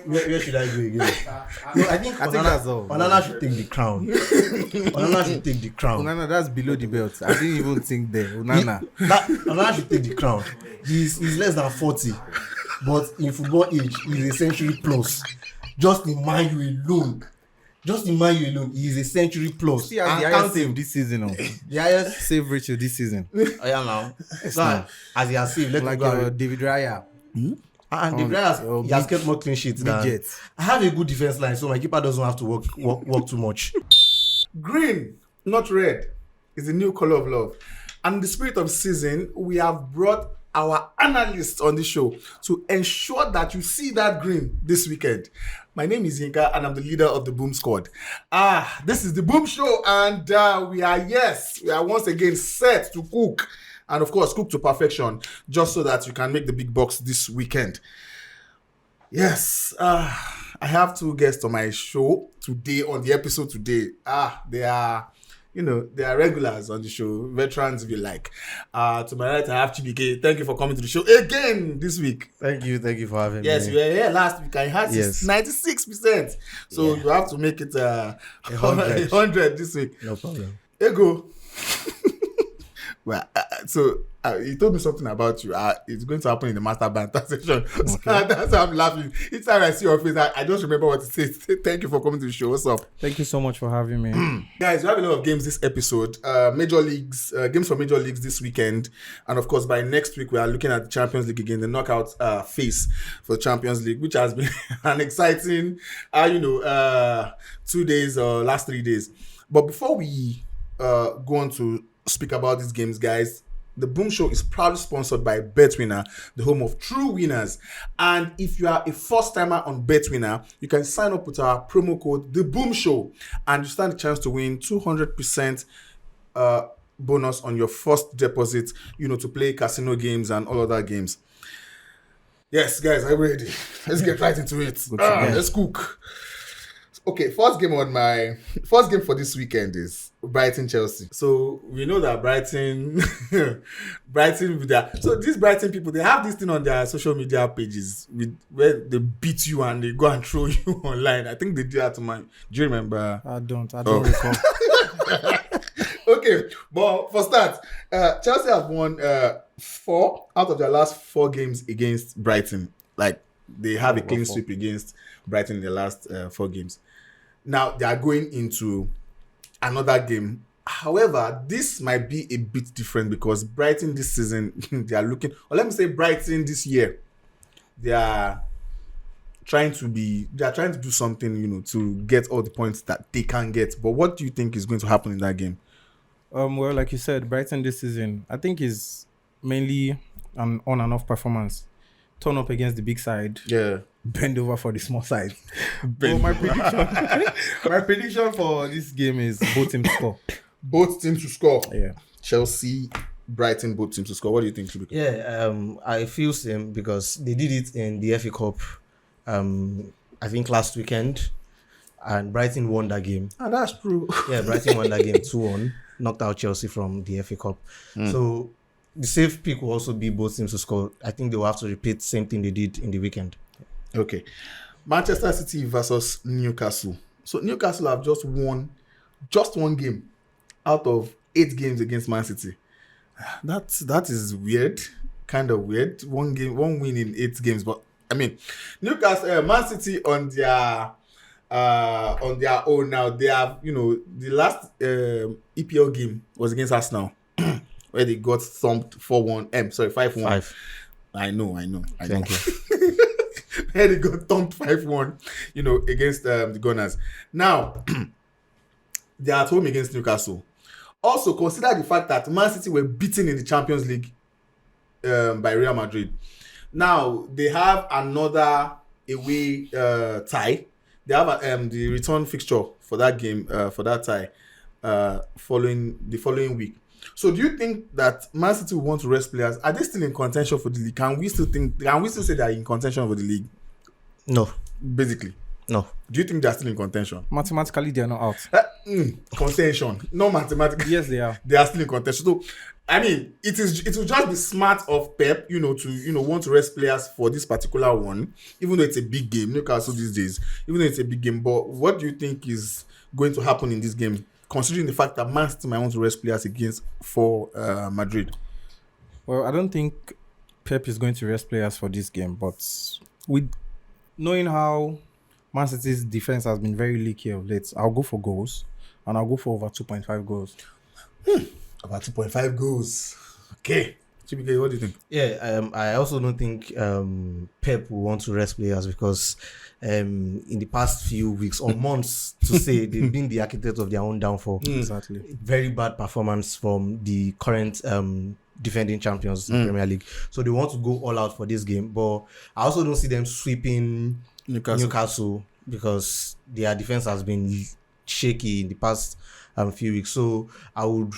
Where should I go again? No, I think that's all. Onana should take the crown. Onana should take the crown. Onana, that's below the belt. I didn't even think there. Onana. Onana should take the crown. He's less than 40, but in football age, he's a century plus. Just in Man U alone, he's a century plus. See, as the highest save this season. The highest save ratio this season. I am now. So, as he has saved, let me go. David Raya. And David Raya he has kept more clean sheets than. I have a good defense line, so my keeper doesn't have to work too much. Green, not red, is the new color of love. And in the spirit of season, we have brought our analysts on the show to ensure that you see that green this weekend. My name is Yinka and I'm the leader of the Boom Squad. This is the Boom Show and we are once again set to cook. And of course, cook to perfection just so that you can make the big bucks this weekend. Yes, I have two guests on my show today, on the episode today. They are regulars on the show, veterans if you like. To my right, I have Chibike. Thank you for coming to the show again this week. Thank you for having me. Yes, you were here last week. I had 96%. So you have to make it 100 this week. No problem. Ego. Well, he told me something about you. It's going to happen in the master banter session. Okay. That's why I'm laughing. Each time I see your face, I just remember what it says. Thank you for coming to the show. What's up? Thank you so much for having me. Guys, we have a lot of games this episode. Major leagues, games for major leagues this weekend. And of course, by next week, we are looking at the Champions League again, the knockout phase for the Champions League, which has been an exciting, 2 days or last 3 days. But before we go on to speak about these games, guys, the Boom Show is proudly sponsored by BetWinner, the home of true winners. And if you are a first-timer on BetWinner, you can sign up with our promo code, The Boom Show, and you stand a chance to win 200% bonus on your first deposit, to play casino games and all other games. Yes, guys, are you ready? Let's get right into it. Let's cook. Okay, first game for this weekend is Brighton Chelsea. So we know that Brighton so these Brighton people, they have this thing on their social media pages where they beat you and they go and throw you online. I think they do that to mine. Do you remember? I don't recall. Okay, but for start, Chelsea have won 4 out of their last 4 games against Brighton. Like they have a clean sweep against Brighton in the last 4 games. Now, they are going into another game. However, this might be a bit different because Brighton this season, Brighton this year, they are trying to do something, to get all the points that they can get. But what do you think is going to happen in that game? Well, like you said, Brighton this season, I think is mainly an on and off performance. Turn up against the big side. Yeah. Bend over for the small side. So my prediction for this game is both teams to score. Both teams to score. Yeah. Chelsea, Brighton, both teams to score. What do you think, Chibike? Yeah, I feel same because they did it in the FA Cup. I think last weekend, and Brighton won that game. That's true. Yeah, Brighton won that game 2-1, knocked out Chelsea from the FA Cup. So the safe pick will also be both teams to score. I think they will have to repeat the same thing they did in the weekend. Okay. Manchester City versus Newcastle. So Newcastle have just won one game out of 8 games against Man City. That is weird. Kind of weird. One win in 8 games. But I mean, Newcastle, Man City on their own now. They have, the last EPL game was against Arsenal. Where they got thumped 4-1. 5-1. 5. I know. Thank you. Where they got thumped 5-1, against the Gunners. Now, they are at home against Newcastle. Also, consider the fact that Man City were beaten in the Champions League by Real Madrid. Now, they have another away tie. They have the return fixture for that game, for that tie, following week. So do you think that Man City will want to rest players? Are they still in contention for the league? Can we still say they are in contention for the league? No. Basically. No. Do you think they're still in contention? Mathematically, they are not out. Contention, no mathematical. Yes, they are. They are still in contention. So, I mean, it will just be smart of Pep, to want to rest players for this particular one, even though it's a big game. Newcastle these days, even though it's a big game. But what do you think is going to happen in this game, considering the fact that Man City might want to rest players for Madrid? Well, I don't think Pep is going to rest players for this game, but with knowing how Man City's defense has been very leaky of late, I'll go for goals, and I'll go for over 2.5 goals. About 2.5 goals. Okay. Chibike, what do you think? Yeah, I also don't think Pep will want to rest players because in the past few weeks or months, to say, they've been the architect of their own downfall. Exactly. Very bad performance from the current defending champions in Premier League. So they want to go all out for this game. But I also don't see them sweeping Newcastle because their defense has been shaky in the past few weeks. So I would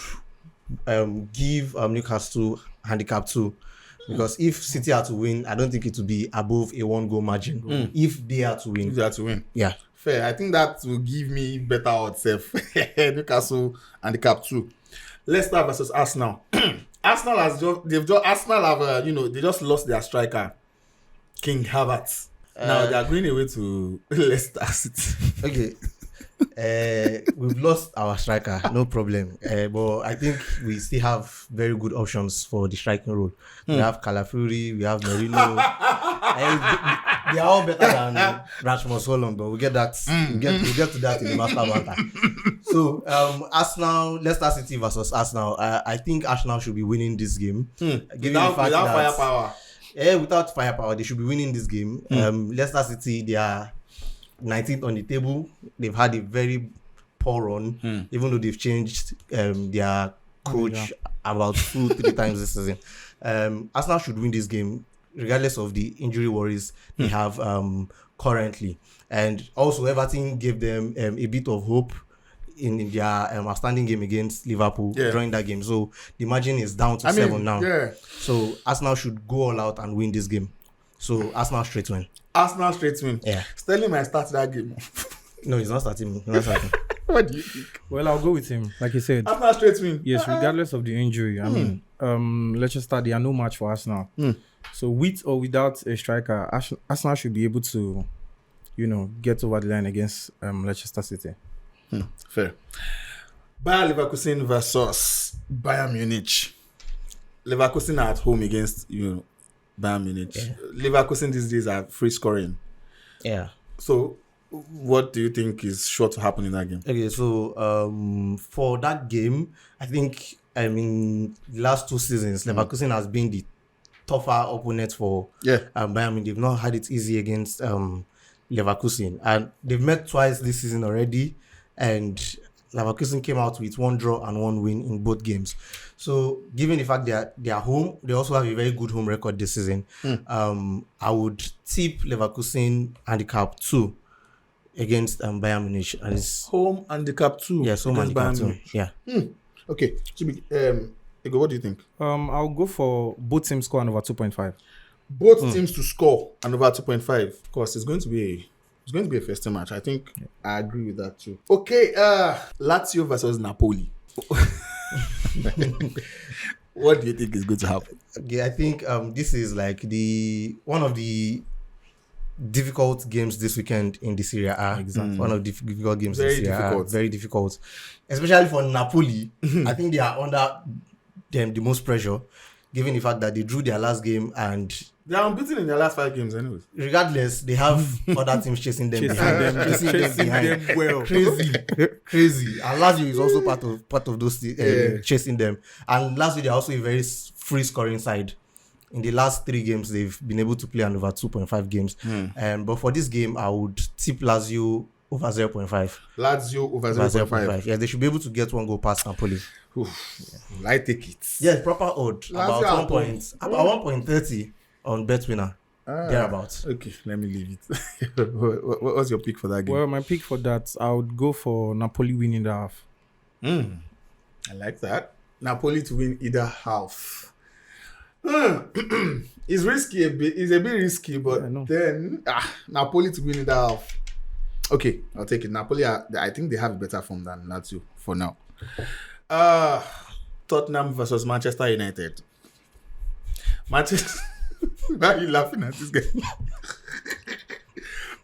give Newcastle handicap 2 because if City are to win, I don't think it will be above a 1-goal margin. If they are to win, yeah, fair. I think that will give me better odds. Newcastle handicap 2. Leicester versus Arsenal. Arsenal have they just lost their striker, King Havertz. Now they are going away to Leicester City. Okay. We've lost our striker, no problem. But I think we still have very good options for the striking role. We have Calafiori, we have Merino. They are all better than Rasmus Holland, but we'll get that. We'll get to that in the master banter. So Arsenal, Leicester City versus Arsenal. I think Arsenal should be winning this game. Without firepower. Yeah, without firepower, they should be winning this game. Leicester City, they are 19th on the table. They've had a very poor run, even though they've changed their coach about 2-3 times this season. Arsenal should win this game, regardless of the injury worries they have currently. And also, Everton gave them a bit of hope in their outstanding game against Liverpool during that game. So the margin is down to 7 now. Yeah. So Arsenal should go all out and win this game. So Arsenal straight win. Arsenal straight win. Yeah. Sterling might start that game. No, he's not starting. He's not starting. What do you think? Well, I'll go with him, like you said. Arsenal straight win. Yes, regardless of the injury. I mean, Leicester, they are no match for Arsenal. So with or without a striker, Arsenal should be able to, get over the line against Leicester City. Fair. Bayer Leverkusen versus Bayern Munich. Leverkusen are at home against Bayern Munich. Yeah. Leverkusen these days are free scoring. Yeah. So, what do you think is sure to happen in that game? Okay, so for that game, I think the last 2 seasons, Leverkusen has been the tougher opponent for Bayern Munich. They've not had it easy against Leverkusen, and they've met twice this season already. And Leverkusen came out with 1 draw and 1 win in both games. So, given the fact they are home, they also have a very good home record this season. I would tip Leverkusen handicap 2 against Bayern Munich. And it's home handicap 2. Yes, home handicap 2. Yeah. Okay. Ego, what do you think? I'll go for both teams score and over 2.5. Both teams to score and over 2.5. Of course, it's going to be a first match. I think I agree with that too. Okay, Lazio versus Napoli. What do you think is going to happen? Okay, I think this is like one of the difficult games this weekend in the Serie A. Exactly. One of the difficult games in the Serie A. Very difficult. Especially for Napoli. I think they are under the most pressure, given the fact that they drew their last game and they are unbeaten in their last 5 games anyways. Regardless, they have other teams chasing them behind. Well. Crazy. And Lazio is also part of those chasing them. And Lazio, they are also a very free scoring side. In the last 3 games, they've been able to play on over 2.5 games. But for this game, I would tip Lazio over 0.5. Lazio over 0.5. Yeah, they should be able to get 1 goal past Napoli. I take it. Yes, proper odd. About 1.30 on BetWinner. Thereabouts. Okay, let me leave it. What's your pick for that game? Well, my pick for that, I would go for Napoli winning the half. I like that. Napoli to win either half. It's risky a bit. It's a bit risky, but then Napoli to win either half. Okay, I'll take it. Napoli, I think they have a better form than Lazio for now. Tottenham versus Manchester United. Manchester. Why are you laughing at this guy?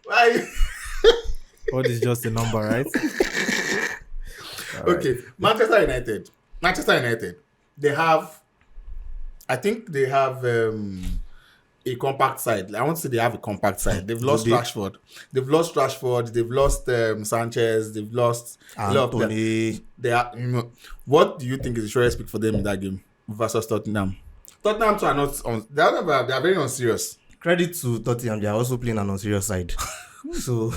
Why? What is just a number, right? Okay, Manchester United. They have. I think they have a compact side. I want to say they have a compact side. They've lost Rashford. They've lost Sanchez. They've lost Anthony. They are. What do you think is the surest pick for them in that game versus Tottenham? Tottenham are not on. They are very unserious. Credit to Tottenham, they are also playing an unserious side. So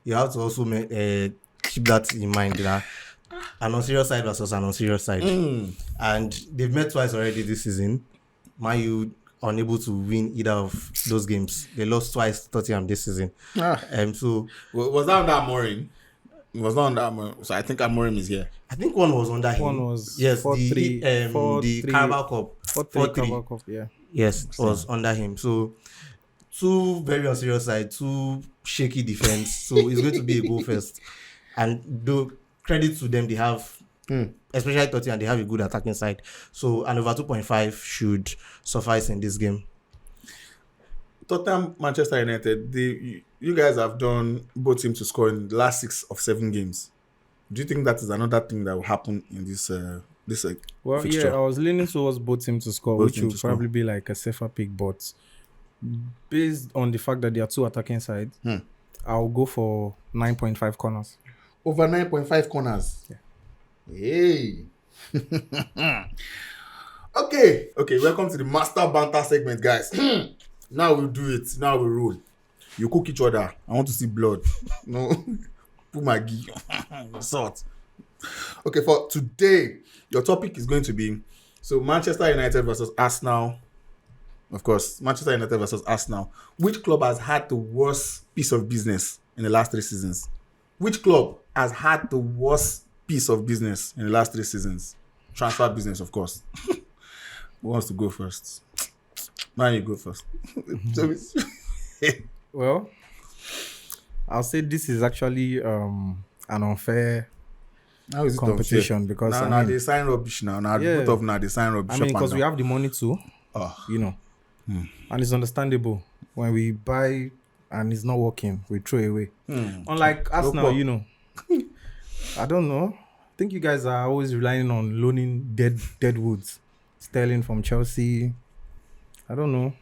you have to also keep that in mind. That an unserious side versus an unserious side. And they've met twice already this season. Man U unable to win either of those games. They lost twice to Tottenham this season. So Was that under Amorim? It was not under Amorim. So I think Amorim is here. I think one was under him. One was yes, 4-3, the Carabao Cup. 4-3 Carabao Cup, yeah. Yes, was under him. So two very unserious side, two shaky defense. So it's going to be a goal first. And though credit to them, they have, especially Tottenham, they have a good attacking side. So an over 2.5 should suffice in this game. Tottenham, Manchester United, you guys have done both teams to score in the last 6 of 7 games. Do you think that is another thing that will happen in this fixture? Yeah, I was leaning towards both teams to score, Both which teams would to score. probably be like a safer pick, but based on the fact that there are two attacking sides, I'll go for 9.5 corners. Over 9.5 corners. Yeah. Hey. Okay, welcome to the Master Banter segment, guys. Now we'll do it. Now we roll. You cook each other. I want to see blood. No. Put Maggi. Salt. Okay, for today, your topic is going to be Manchester United versus Arsenal. Of course, Manchester United versus Arsenal. Which club has had the worst piece of business in the last 3 seasons? Which club has had the worst piece of business in the last 3 seasons? Transfer business, of course. Who wants to go first? Man, you go first. Well, I'll say this is actually an unfair How is it competition unfair? because Now they sign rubbish now. Yeah. Both of now they sign rubbish. I mean, because we have the money too, Oh. and it's understandable when we buy and it's not working, we throw away. Unlike Arsenal, I don't know. I think you guys are always relying on loaning dead woods. Sterling from Chelsea. I don't know.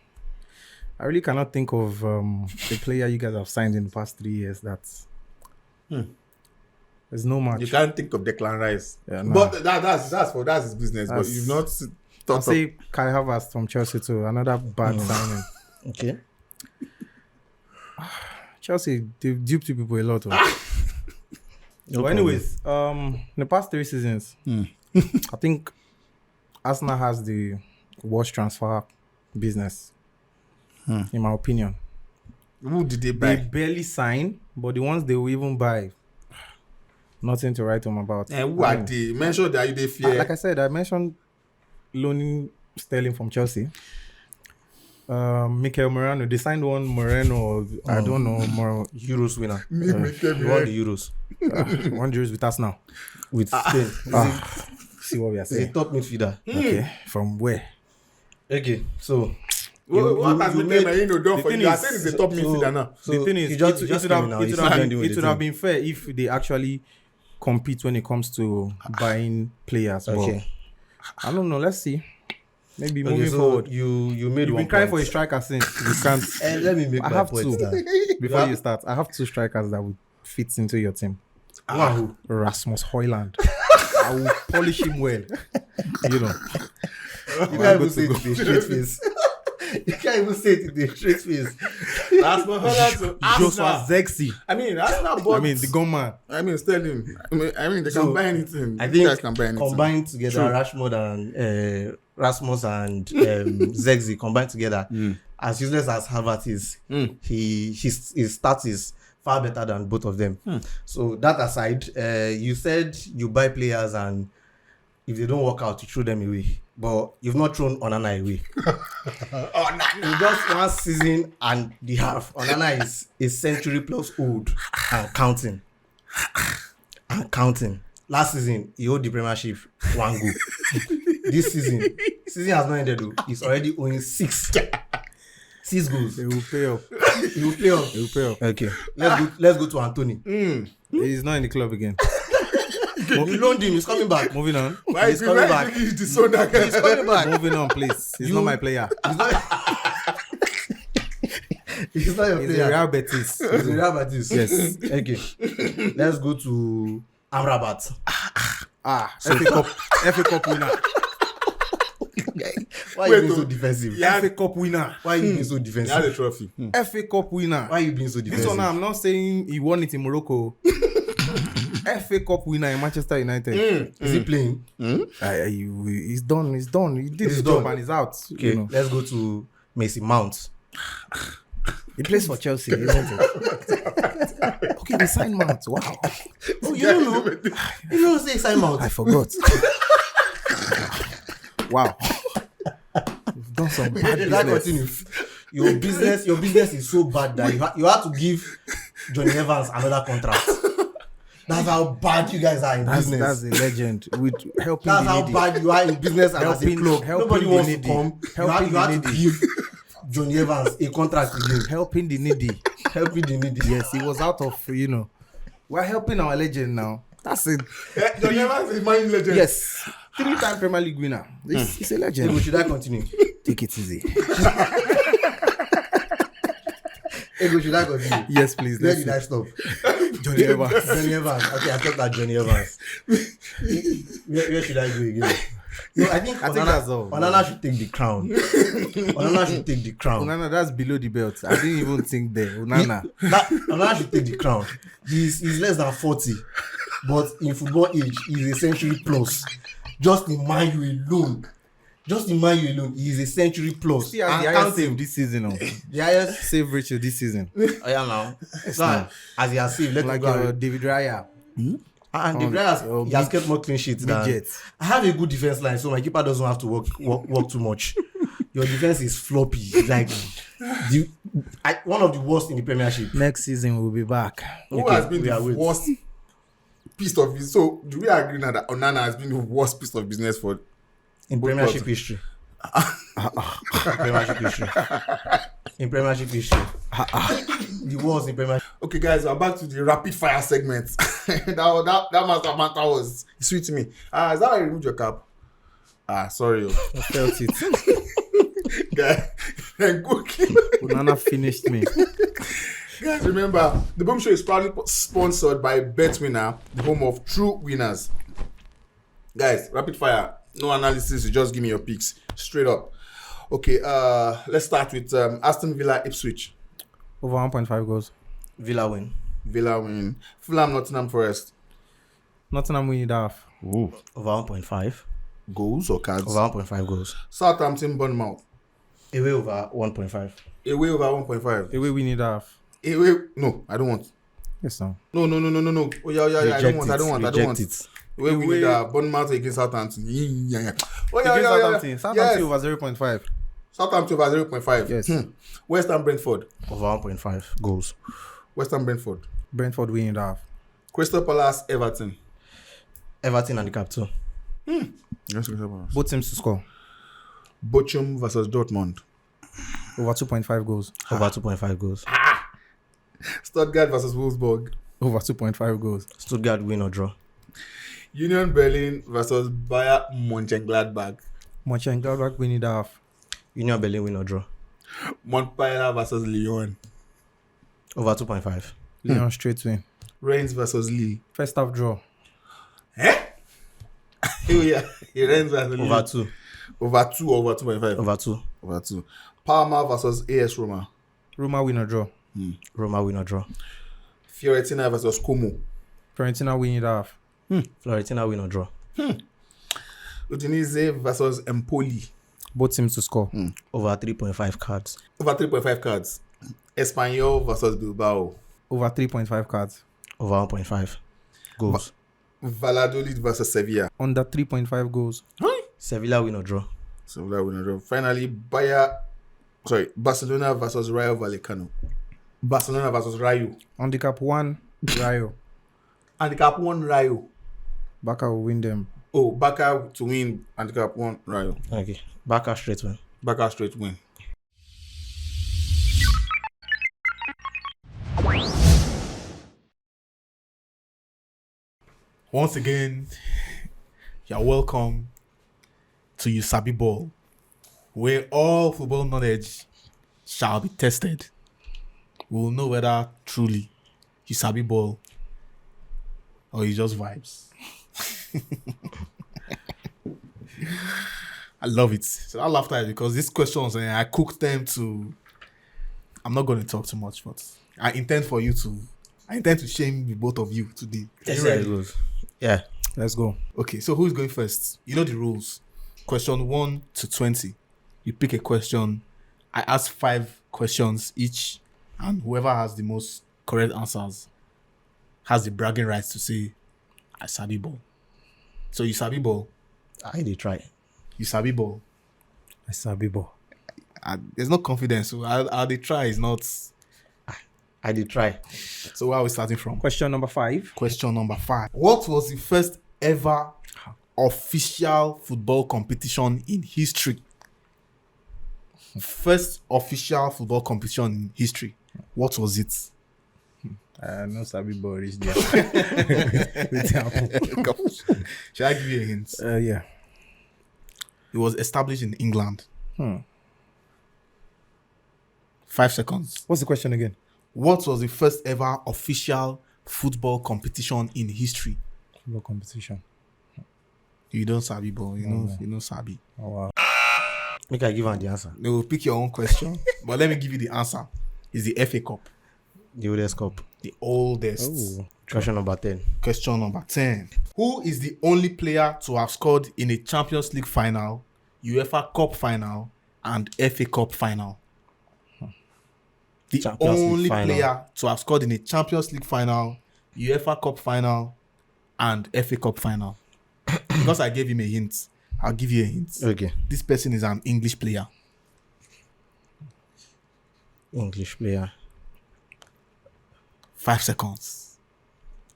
I really cannot think of a player you guys have signed in the past 3 years. That's there's no match. You can't think of Declan Rice. Yeah, nah. But that's his business. But you've not I'll thought of. say Kai Havertz from Chelsea too. Another bad signing. Okay. Chelsea, they've duped people a lot. But anyways, in the past 3 seasons, I think Arsenal has the worst transfer business, in my opinion. Who did they They buy? barely sign, but the ones they will even buy, nothing to write home about. And who are they? Mention that they fear. Like I said, I mentioned loaning Sterling from Chelsea. Mikel Moreno, they signed one Moreno, I don't know, more Euros winner. Me, He won the Euros one Euros with us now. with Spain. See what we are He's a saying. top midfielder. Okay, from where? Okay, so What has you Mikel made- Merino done for thing you? I is- said he's a top midfielder now. So The thing is, he just it came would in now. He's blending with it the would have team. been fair if they actually compete when it comes to buying players. Okay. But I don't know. Let's see. Maybe Okay, moving so forward. you made You've one been crying for a point. striker since. You can't. Let me make I my have point. to. Now. Before Yeah. you start, I have 2 strikers that would fit into your team. Wow. Rasmus Højlund. I will polish him well. You know. You can't even say it with a straight face. You can't even say it with a straight face. That's my Holland. Joshua Zexi. I mean, Arsenal bought. I mean, the gunman. I mean, Sterling. I mean, they So, can buy anything. I You guys think can buy anything. combined together, Rasmus and Zegzi combined together, as useless as Havertz is, his stats is far better than both of them. So that aside, you said you buy players and if they don't work out, you throw them away. but you've not thrown Onana away. Oh, nah. In just one season and the half, Onana is a century plus old and counting. And counting. Last season, he owed the Premiership 1 goal. This season has not ended though. He's already owing 6 goals. He will pay up. He will play off. He will pay up. Okay, let's go to Anthony. He's not in the club again. You loaned him. He's coming back. Moving on. Why He's is he coming back. He's the son that He's coming back. Moving on, please. He's not my player. He's not your He's a player. Real Betis. He's a Real Betis. Yes. Okay. Let's go to Amrabat. FA Cup winner. Why are you being so defensive? FA Cup winner. Why are you being so he has defensive? a trophy. FA Cup winner. Why are you being so This defensive? one, I'm not saying he won it in Morocco. FA Cup winner in Manchester United. Is he playing? He's done. He's done. He did He's his job done. and he's out. Okay, You know. let's go to Mason Mount. He plays for Chelsea, isn't it? Okay, they signed Mount. Wow. Oh, you don't know? You don't say sign Mount. I forgot. Wow. You've done some bad Let that business. continue. Your business is so bad that you have to give Johnny Evans another contract. That's how bad you guys are in business. That's a legend. With helping That's the how needy. bad you are in business and as a club. helping Nobody the wants to needy. come. You Helping have the to needy. give Johnny Evans a contract again. Helping the needy. Helping the needy. Yes, he was out of, We're helping our legend now. That's it. Johnny Evans is my legend. Yes. 3-time Premier League winner. He's a Ego, legend. should I continue? Take it easy. Ego, should I continue? Yes, please. Where Let's did I stop? Johnny Evans. Johnny Evans. Okay, I stopped at Johnny Evans. Where should I go again? No, I think that's all. Onana should take the crown. Onana should take the crown. Onana, that's below the belt. I didn't even think there. Onana. Onana should take the crown. He's less than 40, but in football age, he's a century plus. Just in Man U alone. He is a century plus. He has And the highest counting. save this season. The highest. Save ratio this season. Oh yeah, now. So, as he has saved, let me Like go. David Raya. And the guy he has kept more clean sheets than. Midget. I have a good defense line, so my keeper doesn't have to work too much. Your defense is floppy. Like one of the worst in the Premiership. Next season we'll be back. Who Okay, has been we are the with. worst piece of business? So, do we agree now that Onana has been the worst piece of business for In both Premiership clubs? history. Premiership history. In Premiership history. The worst in Premiership. Okay, guys, we're back to the rapid fire segment. that master was sweet to me. Is that why you removed your cap? Sorry. I felt it. Guys, Onana finished me. Guys, remember, the Boom Show is proudly sponsored by BetWinner, the home of true winners. Guys, rapid fire. No analysis, you just give me your picks. Straight up. Okay, let's start with Aston Villa Ipswich. Over 1.5 goals. Villa win. Villa win. Fulham Nottingham Forest. Nottingham win it half. Over 1.5. Goals or cards? Over 1.5 goals. Southampton Bournemouth. Away over 1.5. Away over 1.5. Away win it half. Away. No, I don't want. Yes, no. No. Oh yeah. I don't want. Reject it. Away we need Bournemouth against Southampton. Yeah. Oh yeah. Against Southampton. Yes. Southampton over 0.5. Southampton over 0.5. Yes. West Ham Brentford. Over 1.5 goals. West Ham Brentford. Brentford win it half. Crystal Palace Everton. Everton and the cap too. Yes, Crystal Palace. Both teams to score. Bochum versus Dortmund. Over 2.5 goals. Over 2.5 goals. Stuttgart versus Wolfsburg. Over 2.5 goals. Stuttgart win or draw. Union Berlin versus Bayer Mönchengladbach. Mönchengladbach win it half. Union Berlin win or draw. Montpellier versus Lyon. Over 2.5. Lyon straight win. Reims versus Lille. First half draw. Oh yeah. Reims versus Lille. Over 2. Over 2 or over 2.5? Over 2. Over 2. Parma versus AS Roma. Roma win or draw. Roma win or draw. Fiorentina versus Como. Fiorentina win it half. Florentina win or draw. Udinese versus Empoli. Both teams to score. Over 3.5 cards. Over 3.5 cards. Espanyol versus Bilbao. Over 3.5 cards. Over 1.5 goals. Valladolid versus Sevilla. Under 3.5 goals. Sevilla win or draw. So that we know. Finally, Barcelona versus Rayo Vallecano. Barcelona versus Rayo. Handicap 1, Rayo. Handicap 1 Rayo. Barca will win them. Oh, Barca to win. Handicap 1 Rayo. Okay. Barca straight win. Barca straight win. Once again, you're welcome to You Sabi Ball, where all football knowledge shall be tested. We will know whether truly you sabi ball or you just vibes. I love it. So I laughed at it because these questions, I cooked them to. I'm not going to talk too much, but I intend to shame the both of you today. Let's see how it goes. Yeah. Let's go. Okay, so who's going first? You know the rules. Question 1 to 20. You pick a question. I ask 5 questions each, and whoever has the most correct answers has the bragging rights to say, I sabi ball. So you sabi ball. I did try. You sabi ball. I sabi ball. There's no confidence. So how they try is not. I did try. So where are we starting from? Question number 5. Question number 5. What was the first ever official football competition in history? First official football competition in history. What was it? No sabi ball is there. Should I give you a hint? Yeah. It was established in England. 5 seconds. What's the question again? What was the first ever official football competition in history? Football competition. You don't sabi ball. You know sabi. Oh wow. Make I give her the answer. They will pick your own question, but let me give you the answer. It's the FA Cup, The oldest cup. the oldest. Oh. Question number 10. Question number 10. Who is the only player to have scored in a Champions League final, UEFA Cup final, and FA Cup final? The Champions League only final. player to have scored in a Champions League final, UEFA Cup final, and FA Cup final. Because I gave him a hint, I'll give you a hint. Okay. This person is an English player. English player. 5 seconds.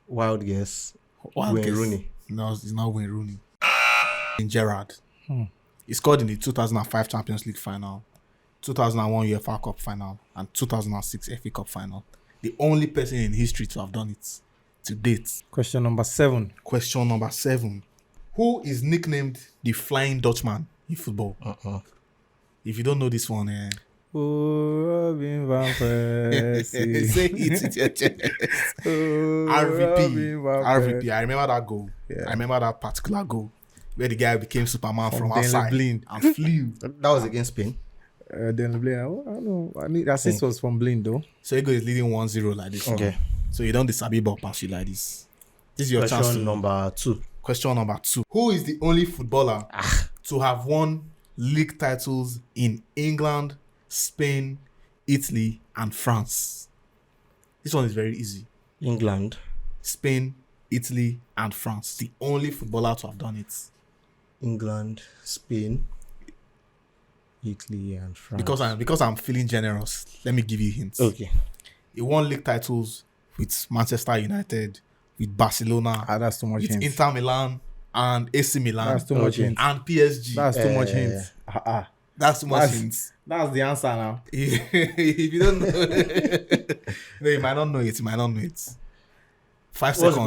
Wild guess. Wild Wayne guess. Rooney. No, it's not Wayne Rooney. In Gerrard. He scored in the 2005 Champions League final, 2001 UEFA Cup final, and 2006 FA Cup final. The only person in history to have done it to date. Question number 7. Question number 7. Who is nicknamed the Flying Dutchman in football? If you don't know this one, Oh, Robin Van Persie. say it with your chest. RVP. I remember that goal. Yeah. I remember that particular goal where the guy became Superman from Danny outside Blind. and flew. That was against Spain. Then Blind. I don't know. The assist was from Blind though. So Ego is leading 1-0 like this. Okay. So you don't sabi ball pass you like this. This is your chance Question to number 2. Question number 2. Who is the only footballer to have won league titles in England, Spain, Italy, and France? This one is very easy. England. Spain, Italy, and France. The only footballer to have done it. England, Spain, Italy, and France. Because I'm feeling generous, let me give you hints. Okay. He won league titles with Manchester United, with Barcelona, That's too much with hint. Inter Milan and AC Milan, That's too much Okay. hint. and PSG. That's too much hint. That's too much That's- hints. That's the answer now. If you don't know, no, you might not know it. You might not know it. 5 What's the seconds.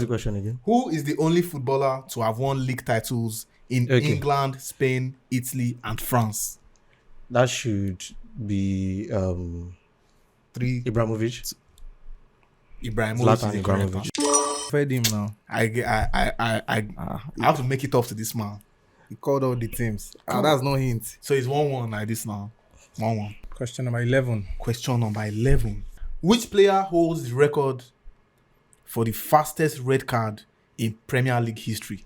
question again? Who is the only footballer to have won league titles in Okay. England, Spain, Italy, and France? That should be 3. Ibrahimovic. Ibrahimovic is Zlatan the correct Ibrahimovic. answer. Fed him now. I have to make it up to this man. He called all the teams. That's no hint. So it's 1-1 like this now. 1-1. Question number 11. Question number 11. Which player holds the record for the fastest red card in Premier League history?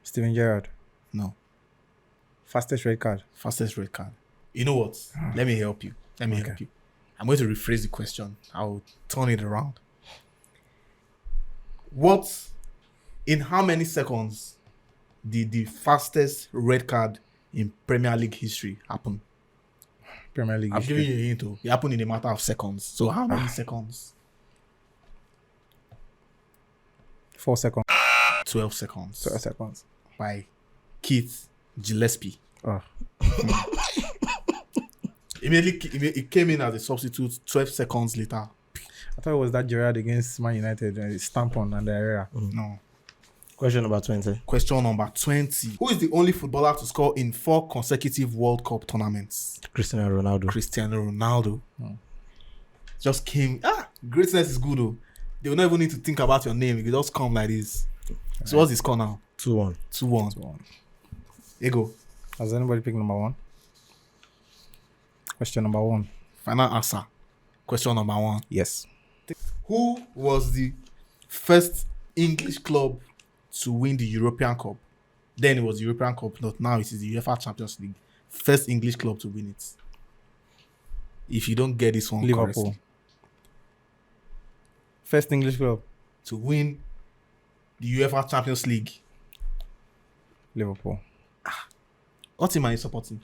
Steven Gerrard. No. Fastest red card. Fastest red card. You know what? Let me help you. Help you. I'm going to rephrase the question. I'll turn it around. In how many seconds did the fastest red card in Premier League history happen? Premier League. I'm history. giving you a hint. It happened in a matter of seconds. So how many seconds? 4 seconds. 12 seconds. 12 seconds. By Keith Gillespie. Oh. Immediately, it came in as a substitute 12 seconds later. I thought it was that Gerrard against Man United, stamp on and the area. No. Question number 20. Question number 20. Who is the only footballer to score in 4 consecutive World Cup tournaments? Cristiano Ronaldo. Cristiano Ronaldo. Just came. Greatness is good though. They will not even need to think about your name. It will just come like this. So what's the score now? 2-1. 2-1. 2-1. Ego. Has anybody picked number 1? Question number 1. Final answer. Question number 1. Yes. Who was the first English club to win the European Cup? Then it was the European Cup, not now it is the UEFA Champions League. First English club to win it. If you don't get this one Liverpool. correctly, First English club. to win the UEFA Champions League. Liverpool. What team are you supporting?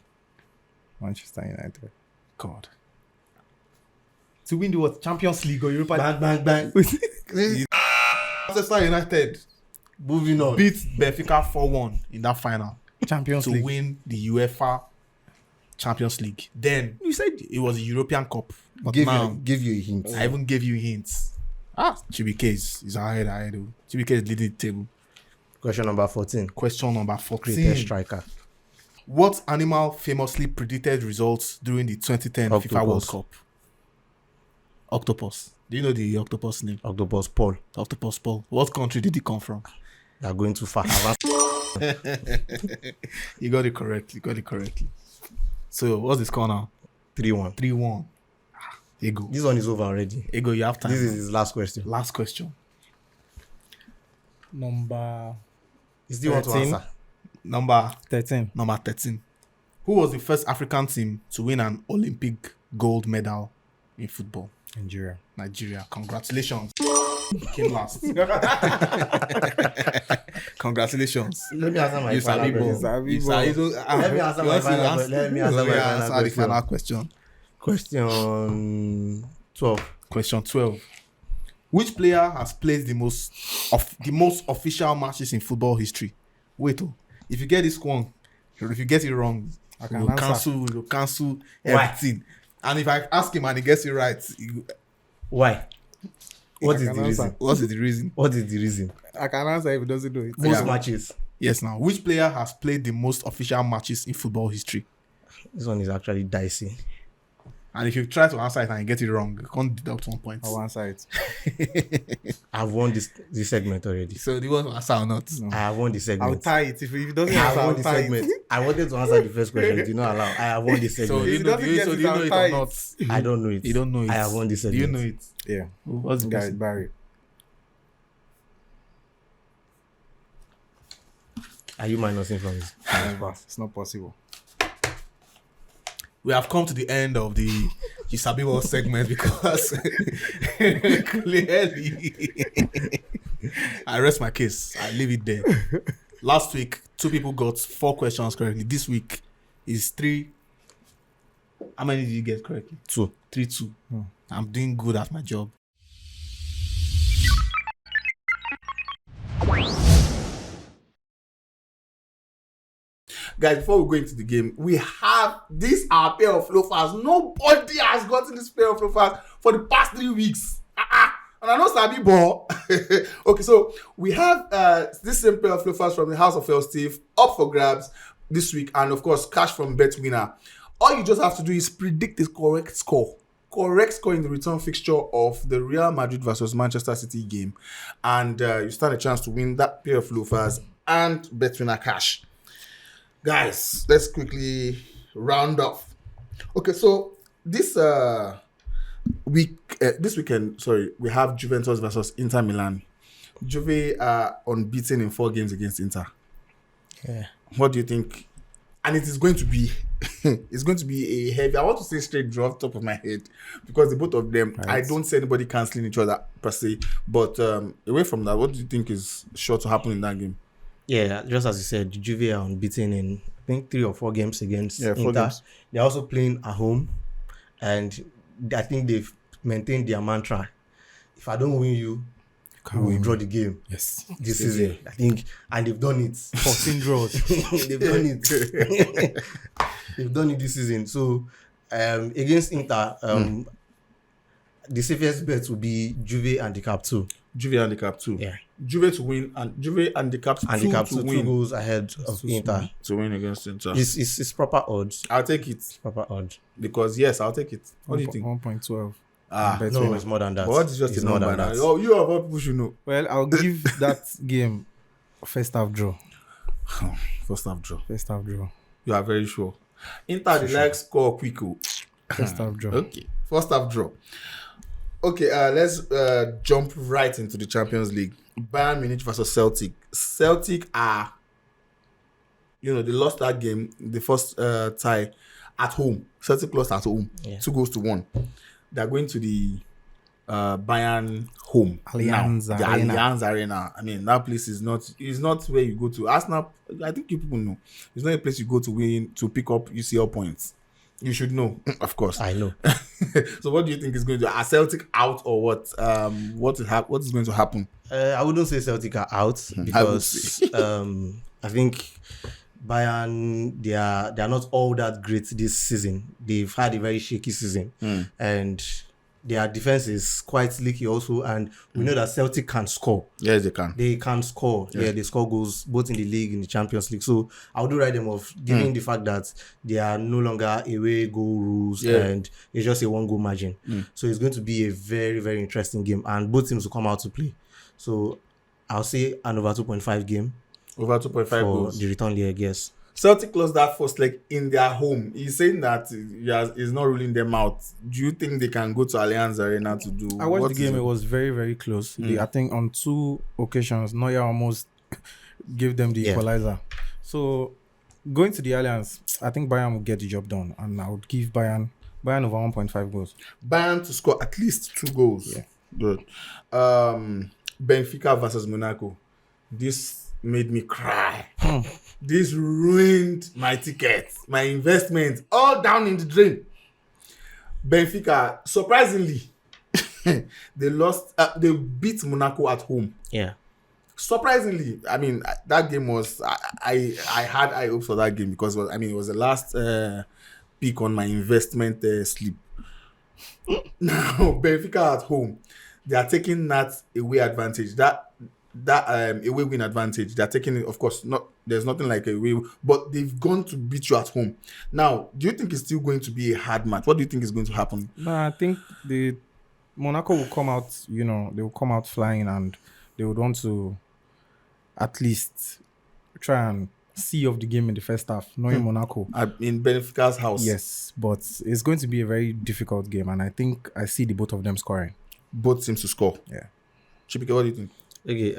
Manchester United. God. To win the what? Champions League or Europa League? Bang, bang, bang. Manchester United Moving on. beat Benfica 4-1 in that final Champions to League. win the UEFA Champions League. Then you said it was a European Cup, but Give now you a hint. I even gave you hints. Chibike is ahead. Chibike is leading the table. Question number 14. Question number Greatest 14. striker. What animal famously predicted results during the 2010 FIFA World Octopus. Cup? Octopus. Do you know the octopus name? Octopus Paul. Octopus Paul. What country did he come from? You are going too far. You got it correctly. So what's the score now? 3-1. 3-1. Ego. This one is over already. Ego, you have time. This is his last question. Last question. Number You still want to 13? answer? Number 13. 13. Who was the first African team to win an Olympic gold medal in football? Nigeria. Nigeria. Congratulations. Came last. Congratulations. Let me answer my You final Sabi Ball. question. You Sabi- Let me answer my final question. Let me answer my final the final question. question. Question 12. Question 12. Which player has played the most official matches in football history? Wait, if you get this one, if you get it wrong, I can we'll answer. cancel Why? everything. And if I ask him and he gets it right, Why? What I is can the answer. reason? what is the reason? What is the reason? I can answer if he doesn't do it. Most Yeah. matches. Yes, now. Which player has played the most official matches in football history? This one is actually dicey. And if you try to answer it and you get it wrong, you can't deduct 1 point. I'll answer it. I've won this segment already. So do you want to answer or not? I have won the I'll segment. tie it. If he doesn't I answer, have I'll won the tie segment. it. I wanted to answer the first question. Did not allow. I have won the So segment. do you If know, he do you, doesn't so get do you it, know it I'll or tie not? I don't know it. You don't know it. I have won the Do segment. you know it? Yeah. What's the Guys, person? Barry. Are you minusing from this? Never. It's not possible. We have come to the end of the You Sabi Ball segment because clearly I rest my case. I leave it there. Last week, 2 people got 4 questions correctly. This week is 3. How many did you get correctly? 2. 3-2. I'm doing good at my job. Guys, before we go into the game, we have this our pair of loafers. Nobody has gotten this pair of loafers for the past 3 weeks. And I know Sabi Ball. Okay, so we have this same pair of loafers from the House of El Steve up for grabs this week, and of course, cash from Bet Winner. All you just have to do is predict the correct score. Correct score in the return fixture of the Real Madrid versus Manchester City game, and you stand a chance to win that pair of loafers and Bet Winner cash. Guys, let's quickly round off. Okay, so this weekend, we have Juventus versus Inter Milan. Juve are unbeaten in 4 games against Inter. Yeah. What do you think? And it is going to be it's going to be a heavy. I want to say straight draw off the top of my head because the both of them, Right. I don't see anybody cancelling each other per se. But away from that, what do you think is sure to happen in that game? Yeah, just as you said, Juve are unbeaten in I think 3 or 4 games against Yeah, 4 Inter. games. They're also playing at home, and I think they've maintained their mantra: if I don't win you, we will draw the game Yes. this season. I think, and they've done it. 14 draws. They've done it. They've done it this season. So against Inter, the safest bet will be Juve handicap 2. Juve handicap 2. Yeah. Juve to win and Juve handicap 2 Handicap to 2, 2 win. goals ahead of so Inter. To win against Inter. It's proper odds. I'll take it Proper odds. because yes, I'll take it. What do you think? 1.12. Ah, Bet No, winner. it's more than that. but what is just It's a more number than now? that. Oh, you of all people should know. Well, I'll give that game a first half draw. First half draw. First half draw. You are very sure. Inter they like score quick. First half draw. Okay. First half draw. Okay, let's jump right into the Champions League. Bayern Munich versus Celtic. Celtic are, they lost that game, the first tie at home. Celtic lost at home, Yeah. 2-1. They're going to the Bayern home Allianz now. The Arena. Allianz Arena. I mean, that place is not where you go to. Arsenal, I think you people know. It's not a place you go to win to pick up UCL points. You should know, of course. I know. So what do you think is going to are Celtic out or what? What is going to happen? I wouldn't say Celtic are out because I think Bayern they are not all that great this season. They've had a very shaky season, and their defense is quite leaky also. And we know that Celtic can score. Yes, they can. They can score. Yeah, they score goals both in the league, in the Champions League. So I would write them off, given the fact that they are no longer away goal rules and it's just a 1-goal margin. So it's going to be a very, very interesting game, and both teams will come out to play. So I'll say an over 2.5 game Over 2.5 for goals. the return leg. Yes. Celtic lost that first leg in their home. He's saying that he's not ruling them out. Do you think they can go to Allianz Arena to do? I watched the game. It was very, very close. I think on 2 occasions, Neuer almost gave them the equalizer. So going to the Allianz, I think Bayern will get the job done, and I would give Bayern over 1.5 goals. Bayern to score at least 2 goals. Yeah. Good. Benfica versus Monaco. This made me cry. This ruined my ticket, my investment, all down in the drain. Benfica, surprisingly, they lost. They beat Monaco at home. Yeah. Surprisingly, I mean that game was. I had high hopes for that game because it was the last pick on my investment slip. Now Benfica at home, they are taking that away advantage. That away win advantage. They are taking it. Of course, not. There's nothing like a way, but they've gone to beat you at home. Now, do you think it's still going to be a hard match? What do you think is going to happen? No, I think the Monaco will come out. They will come out flying, and they would want to at least try and see off the game in the first half, knowing Monaco. In Benfica's house. Yes, but it's going to be a very difficult game, and I think I see the both of them scoring. Both teams to score. Yeah. Chipike, what do you think? Okay,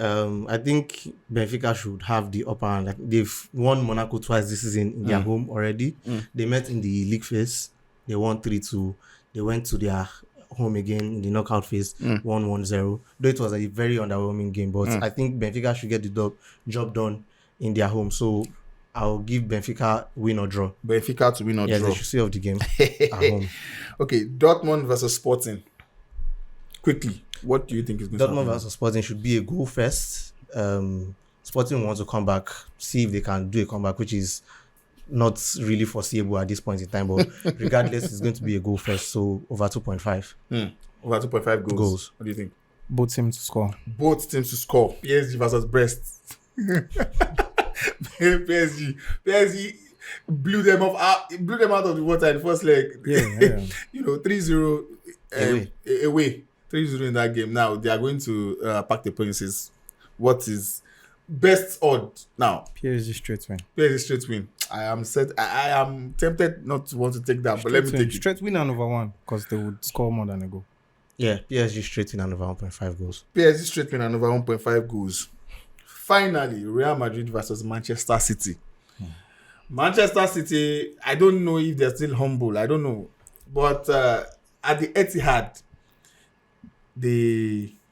I think Benfica should have the upper hand. Like, they've won Monaco twice this season in their home already. They met in the league phase. They won 3-2. They went to their home again in the knockout phase, 1-0. Though it was a very underwhelming game, but I think Benfica should get the job done in their home. So I'll give Benfica win or draw. Benfica to win or Yes, draw. they should see of the game at home. Okay, Dortmund versus Sporting. Quickly, what do you think is going to Dortmund happen? versus Sporting should be a goal first. Sporting wants to come back, see if they can do a comeback, which is not really foreseeable at this point in time. But regardless, it's going to be a goal first. So over 2.5 Over 2.5 goals. What do you think? Both teams to score. Both teams to score. PSG versus Brest. PSG blew them out of the water in the first leg. Yeah. 3-0 away. 3-0 in that game. Now they are going to pack the Princes. What is best odd now? PSG straight win. PSG straight win. I am tempted not to want to take that, but let me take it. Straight win and over 1 because they would score more than a goal. Yeah, PSG straight in and over 1.5 goals. PSG straight win and over 1.5 goals. Finally, Real Madrid versus Manchester City. Manchester City, I don't know if they're still humble. I don't know. But at the Etihad,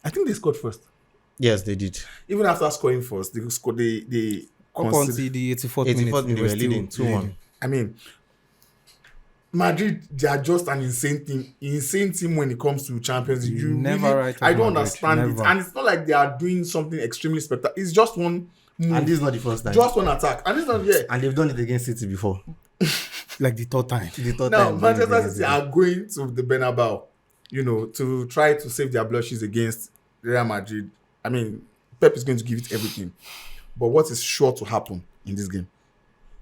I think they scored first. Yes, they did. Even after scoring first, they scored. They Up until the 84th minute, 84th minute, they were leading 2-1. I mean, Madrid, they are just an insane team when it comes to Champions League. You Never really, write off I don't Madrid, understand it, never. and it's not like they are doing something extremely spectacular. It's just one move, And this is not the first time. just one attack, and it's not And they've done it against City before. Like the third time. The third Now time. Manchester City are going to the Bernabeu, to try to save their blushes against Real Madrid. I mean, Pep is going to give it everything, but what is sure to happen in this game?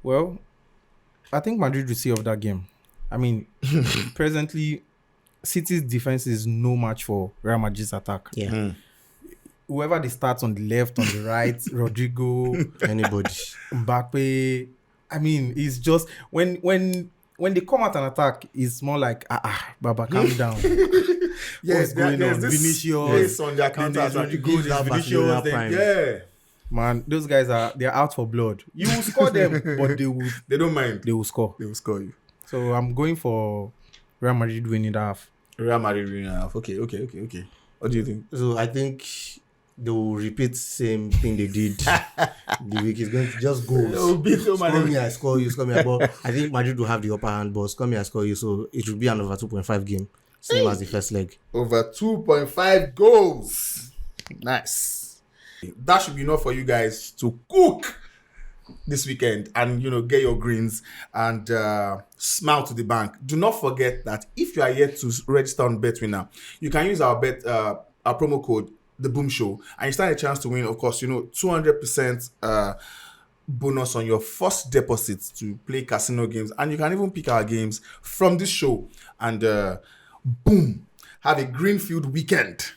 Well, I think Madrid will see of that game. I mean, presently, City's defense is no match for Real Madrid's attack. Yeah. Whoever they start on the left, on the right, Rodrigo, Anybody. Mbappe. I mean, it's just when they come out and attack, it's more like Baba, calm down. What's going on? Vinicius, Yes, on their counter then there's attack. Rodrigo, Gives there's that Vinicius, Barcelona then- prime. Yeah, Man, those guys they're out for blood. You will score them, but they don't mind. they will score. They will score you. So I'm going for Real Madrid winning the half. Real Madrid winning half. Okay. What do you think? So I think they will repeat same thing they did the week. It's going to just They will goals. beat Real Score Madrid. me, I score you. Score me, but I think Madrid will have the upper hand. But score me, I score you. So it will be an over 2.5 game, same as the first leg. Over 2.5 goals. Nice. That should be enough for you guys to cook this weekend and get your greens and smile to the bank. Do not forget that if you are yet to register on BetWinner, you can use our promo code The Boom Show and you stand a chance to win, of course, 200% bonus on your first deposit to play casino games, and you can even pick our games from this show and boom, have a green-filled weekend.